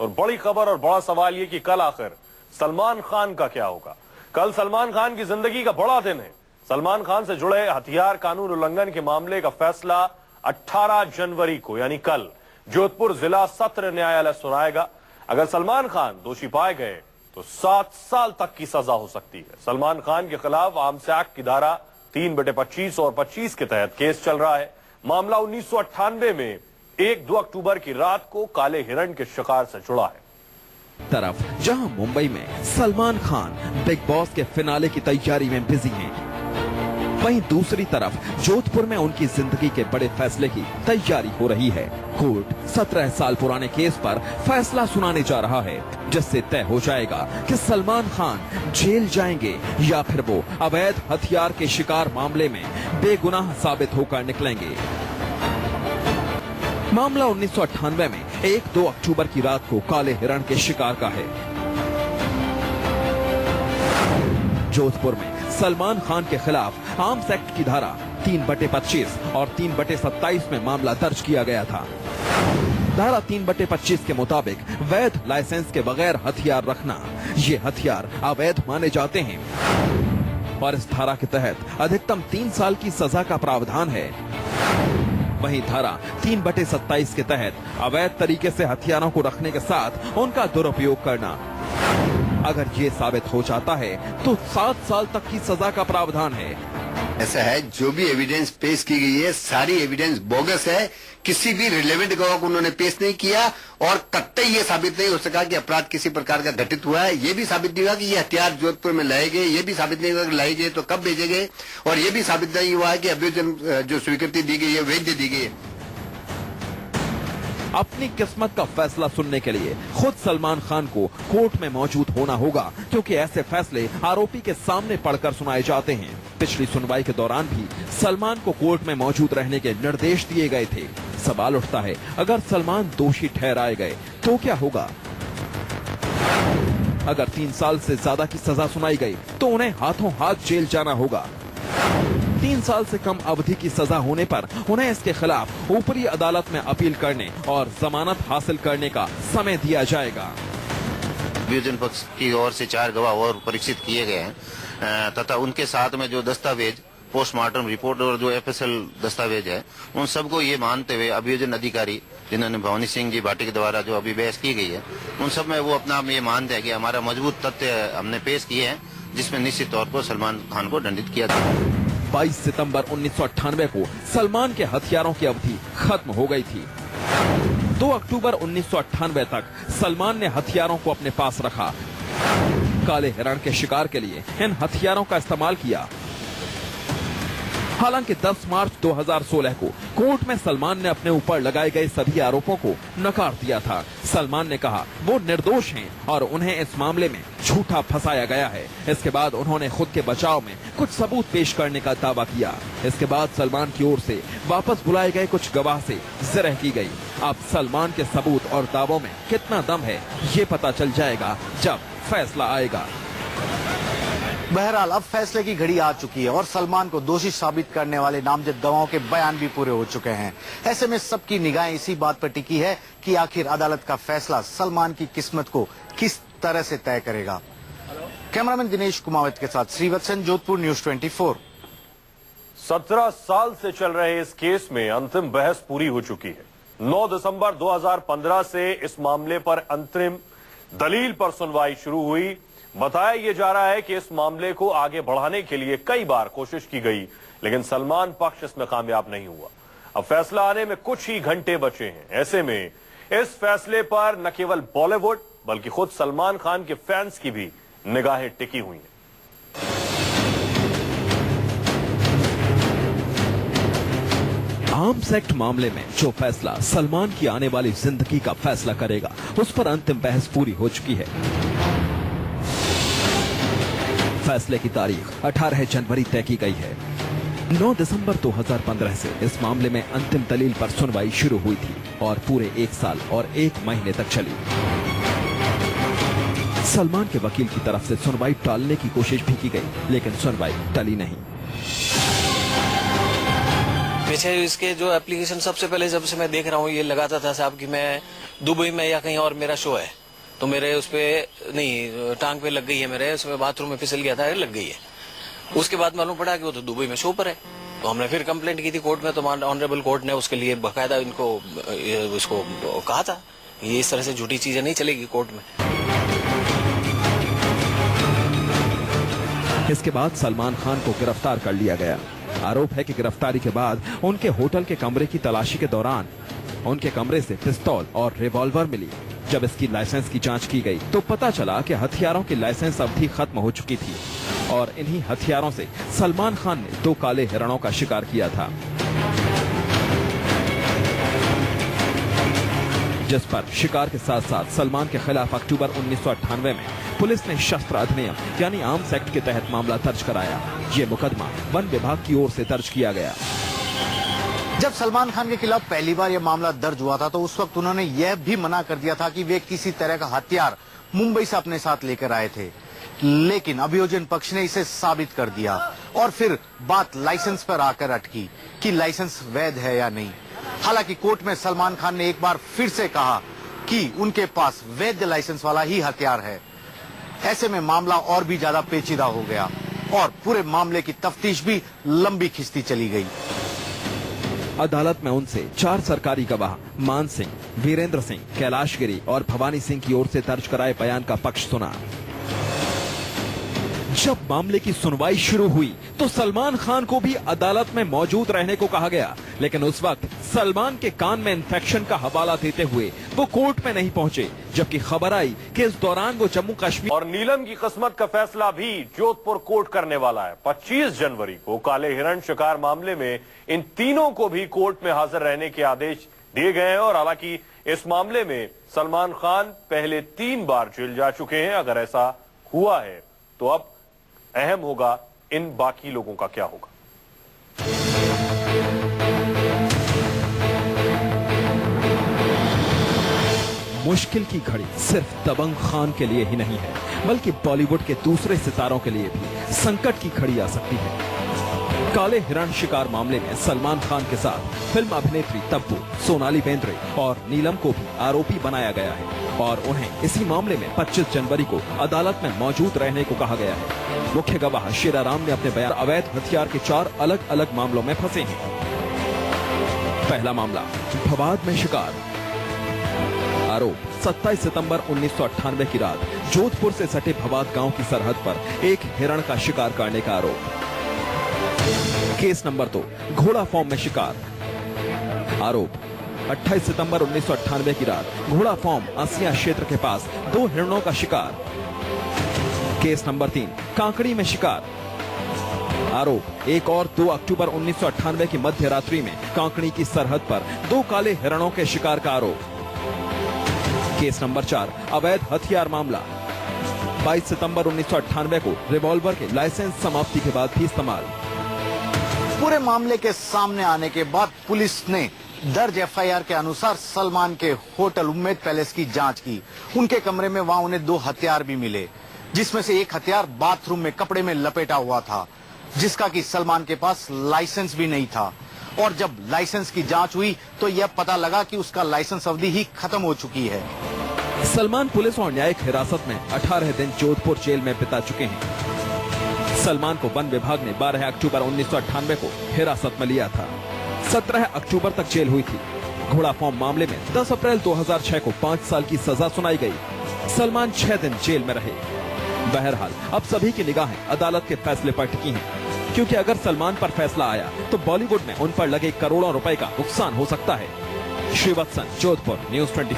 और बड़ी खबर और बड़ा सवाल ये कि कल आखिर सलमान खान का क्या होगा। कल सलमान खान की जिंदगी का बड़ा दिन है। सलमान खान से जुड़े हथियार कानून उल्लंघन के मामले का फैसला 18 जनवरी को यानी कल जोधपुर जिला सत्र न्यायालय सुनाएगा। अगर सलमान खान दोषी पाए गए तो 7 साल तक की सजा हो सकती है। सलमान खान के खिलाफ आर्म्स एक्ट की धारा 3/25 और 25 के तहत केस चल रहा है। मामला 1998 में 1-2 अक्टूबर की रात को काले हिरण के शिकार से जुड़ा है। तरफ जहां मुंबई में सलमान खान बिग बॉस के फिनाले की तैयारी में बिजी हैं, वहीं दूसरी तरफ जोधपुर में उनकी जिंदगी के बड़े फैसले की तैयारी हो रही है। कोर्ट 17 साल पुराने केस पर फैसला सुनाने जा रहा है, जिससे तय हो जाएगा कि सलमान खान जेल जाएंगे या फिर वो अवैध हथियार के शिकार मामले में बेगुनाह साबित होकर निकलेंगे। मामला 1998 में 1-2 अक्टूबर की रात को काले हिरण के शिकार का है। जोधपुर में सलमान खान के खिलाफ आर्म्स एक्ट की धारा 3/25 और 3/27 में मामला दर्ज किया गया था। धारा 3/25 के मुताबिक वैध लाइसेंस के बगैर हथियार रखना, ये हथियार अवैध माने जाते हैं और इस धारा के तहत अधिकतम 3 साल की सजा का प्रावधान है। वहीं धारा 3/27 के तहत अवैध तरीके से हथियारों को रखने के साथ उनका दुरुपयोग करना, अगर ये साबित हो जाता है तो 7 साल तक की सजा का प्रावधान है। ऐसा है, जो भी एविडेंस पेश की गई है सारी एविडेंस बोगस है। किसी भी रिलेवेंट गवाह को उन्होंने पेश नहीं किया और कतई ये साबित नहीं हो सका कि अपराध किसी प्रकार का घटित हुआ है। ये भी साबित नहीं हुआ कि ये हथियार जोधपुर में लाए गए, ये भी साबित नहीं हुआ कि लाए गए तो कब भेजे गए, और ये भी साबित नहीं हुआ है कि अभियोजन जो स्वीकृति दी गई है वैध दी गई है। अपनी किस्मत का फैसला सुनने के लिए खुद सलमान खान को कोर्ट में मौजूद होना होगा, क्योंकि ऐसे फैसले आरोपी के सामने पढ़कर सुनाए जाते हैं। पिछली सुनवाई के दौरान भी सलमान को कोर्ट में मौजूद रहने के निर्देश दिए गए थे। सवाल उठता है, अगर सलमान दोषी ठहराए गए तो क्या होगा? अगर 3 साल से ज्यादा की सजा सुनाई गई तो उन्हें हाथों हाथ जेल जाना होगा। 3 साल से कम अवधि की सजा होने पर उन्हें इसके खिलाफ ऊपरी अदालत में अपील करने और जमानत हासिल करने का समय दिया जाएगा। अभियोजन पक्ष की ओर से 4 गवाह और परीक्षित किए गए हैं तथा उनके साथ में जो दस्तावेज, पोस्टमार्टम रिपोर्ट और जो FSL दस्तावेज है, उन सबको ये मानते हुए अभियोजन अधिकारी जिन्होंने भवानी सिंह जी भाटी के द्वारा जो अभी बहस की गई है, उन सब में वो अपना ये मानते हैं कि हमारा मजबूत तथ्य हमने पेश किए हैं, जिसमें निश्चित तौर पर सलमान खान को दंडित किया था। 22 सितंबर 1998 को सलमान के हथियारों की अवधि खत्म हो गई थी। 2 अक्टूबर 1998 तक सलमान ने हथियारों को अपने पास रखा। काले हिरण के शिकार के लिए इन हथियारों का इस्तेमाल किया। हालांकि 10 मार्च 2016 को कोर्ट में सलमान ने अपने ऊपर लगाए गए सभी आरोपों को नकार दिया था। सलमान ने कहा वो निर्दोष हैं और उन्हें इस मामले में झूठा फंसाया गया है। इसके बाद उन्होंने खुद के बचाव में कुछ सबूत पेश करने का दावा किया। इसके बाद सलमान की ओर से वापस बुलाए गए कुछ गवाह से जिरह की गई। अब सलमान के सबूत और दावों में कितना दम है, ये पता चल जाएगा जब फैसला आएगा। बहरहाल अब फैसले की घड़ी आ चुकी है और सलमान को दोषी साबित करने वाले नामजद गवाहों के बयान भी पूरे हो चुके हैं। ऐसे में सबकी निगाहें इसी बात पर टिकी है कि आखिर अदालत का फैसला सलमान की किस्मत को किस तरह से तय करेगा। कैमरामैन दिनेश कुमावत के साथ श्रीवत्सन, जोधपुर, न्यूज़ 24। 17 साल से चल रहे इस केस में अंतिम बहस पूरी हो चुकी है। 9 दिसंबर 2015 से इस मामले पर अंतरिम दलील पर सुनवाई शुरू हुई। बताया यह जा रहा है कि इस मामले को आगे बढ़ाने के लिए कई बार कोशिश की गई, लेकिन सलमान पक्ष इसमें कामयाब नहीं हुआ। अब फैसला आने में कुछ ही घंटे बचे हैं। ऐसे में इस फैसले पर न केवल बॉलीवुड बल्कि खुद सलमान खान के फैंस की भी निगाहें टिकी हुई हैं। आर्म्स एक्ट मामले में जो फैसला सलमान की आने वाली जिंदगी का फैसला करेगा, उस पर अंतिम बहस पूरी हो चुकी है। फैसले की तारीख 18 जनवरी तय की गई है। 9 दिसंबर 2015 से इस मामले में अंतिम दलील पर सुनवाई शुरू हुई थी और पूरे 1 साल और 1 महीने तक चली। सलमान के वकील की तरफ से सुनवाई टालने की कोशिश भी की गई, लेकिन सुनवाई टली नहीं। पीछे इसके जो एप्लीकेशन सबसे पहले जब से मैं देख रहा हूँ, ये लगाता था साहब कि मैं दुबई में या कहीं और मेरा शो है तो मेरे उस पे नहीं टांग पे लग गई है, मेरे उसमें बाथरूम में फिसल गया था, लग गई है। उसके बाद मालूम पड़ा कि वो तो दुबई में शो पर है। तो हमने फिर कंप्लेंट की थी कोर्ट में, तो ऑनरेबल कोर्ट ने उसके लिए बाकायदा इनको उसको कहा था ये इस तरह से झूठी चीजें नहीं चलेगी कोर्ट में। इसके बाद सलमान खान को गिरफ्तार कर लिया गया। आरोप है कि गिरफ्तारी के बाद उनके होटल के कमरे की तलाशी के दौरान उनके कमरे से पिस्तौल और रिवॉल्वर मिली। जब इसकी लाइसेंस की जांच की गई तो पता चला कि हथियारों की लाइसेंस अवधि खत्म हो चुकी थी और इन्हीं हथियारों से सलमान खान ने 2 काले हिरणों का शिकार किया था, जिस पर शिकार के साथ साथ सलमान के खिलाफ अक्टूबर 1998 में पुलिस ने शस्त्र अधिनियम यानी आर्म्स एक्ट के तहत मामला दर्ज कराया। ये मुकदमा वन विभाग की ओर से दर्ज किया गया। जब सलमान खान के खिलाफ पहली बार यह मामला दर्ज हुआ था तो उस वक्त उन्होंने यह भी मना कर दिया था कि वे किसी तरह का हथियार मुंबई से अपने साथ लेकर आए थे, लेकिन अभियोजन पक्ष ने इसे साबित कर दिया और फिर बात लाइसेंस पर आकर अटकी कि लाइसेंस वैध है या नहीं। हालांकि कोर्ट में सलमान खान ने एक बार फिर से कहा कि उनके पास वैध लाइसेंस वाला ही हथियार है। ऐसे में मामला और भी ज्यादा पेचीदा हो गया और पूरे मामले की तफ्तीश भी लंबी खिंचती चली गई। अदालत में उनसे 4 सरकारी गवाह मान सिंह, वीरेंद्र सिंह, कैलाश गिरी और भवानी सिंह की ओर से दर्ज कराए बयान का पक्ष सुना। जब मामले की सुनवाई शुरू हुई तो सलमान खान को भी अदालत में मौजूद रहने को कहा गया, लेकिन उस वक्त सलमान के कान में इन्फेक्शन का हवाला देते हुए वो कोर्ट में नहीं पहुंचे, जबकि खबर आई कि इस दौरान वो जम्मू कश्मीर और नीलम की किस्मत का फैसला भी जोधपुर कोर्ट करने वाला है। 25 जनवरी को काले हिरण शिकार मामले में इन तीनों को भी कोर्ट में हाजिर रहने के आदेश दिए गए हैं और हालांकि इस मामले में सलमान खान पहले 3 बार जेल जा चुके हैं। अगर ऐसा हुआ है तो अब अहम होगा इन बाकी लोगों का क्या होगा। मुश्किल की घड़ी सिर्फ दबंग खान के लिए ही नहीं है, बल्कि बॉलीवुड के दूसरे सितारों के लिए भी संकट की घड़ी आ सकती है। काले हिरण शिकार मामले में सलमान खान के साथ फिल्म अभिनेत्री तब्बू, सोनाली बेंद्रे और नीलम को भी आरोपी बनाया गया है और उन्हें इसी मामले में 25 जनवरी को अदालत में मौजूद रहने को कहा गया है। मुख्य गवाह शेराराम ने अपने बयान अवैध हथियार के 4 अलग अलग मामलों में फंसे हैं। पहला मामला भवाद में शिकार। आरोप 27 सितंबर 1998 की रात जोधपुर से सटे भवाद गांव की सरहद पर एक हिरण का शिकार करने का आरोप। केस नंबर 2 घोड़ा फॉर्म में शिकार। आरोप 28 सितंबर 1998 की रात घोड़ा फॉर्म आसिया क्षेत्र के पास 2 हिरणों का शिकार। केस नंबर 3 कांकड़ी में शिकार। आरोप 1 और 2 अक्टूबर 1998 की मध्य रात्रि में कांकड़ी की सरहद पर 2 काले हिरणों के शिकार का आरोप। केस नंबर 4 अवैध हथियार मामला। 22 सितंबर 1998 को रिवॉल्वर के लाइसेंस समाप्ति के बाद भी इस्तेमाल। पूरे मामले के सामने आने के बाद पुलिस ने दर्ज एफआईआर के अनुसार सलमान के होटल उम्मेद पैलेस की जांच की। उनके कमरे में वहां उन्हें 2 हथियार भी मिले, जिसमें से एक हथियार बाथरूम में कपड़े में लपेटा हुआ था, जिसका कि सलमान के पास लाइसेंस भी नहीं था। और जब लाइसेंस की जांच हुई तो यह पता लगा कि उसका लाइसेंस अवधि ही खत्म हो चुकी है। सलमान पुलिस और न्यायिक हिरासत में 18 दिन जोधपुर जेल में बिता चुके हैं। सलमान को वन विभाग ने 12 अक्टूबर 1998 को हिरासत में लिया था। 17 अक्टूबर तक जेल हुई थी। घोड़ा फॉर्म मामले में 10 अप्रैल 2006 को 5 साल की सजा सुनाई गई। सलमान 6 दिन जेल में रहे। बहरहाल अब सभी की निगाहें अदालत के फैसले पर टिकी हैं, क्योंकि अगर सलमान पर फैसला आया तो बॉलीवुड में उन पर लगे करोड़ों रुपए का नुकसान हो सकता है। श्रीवत्सन, जोधपुर, न्यूज़ 24।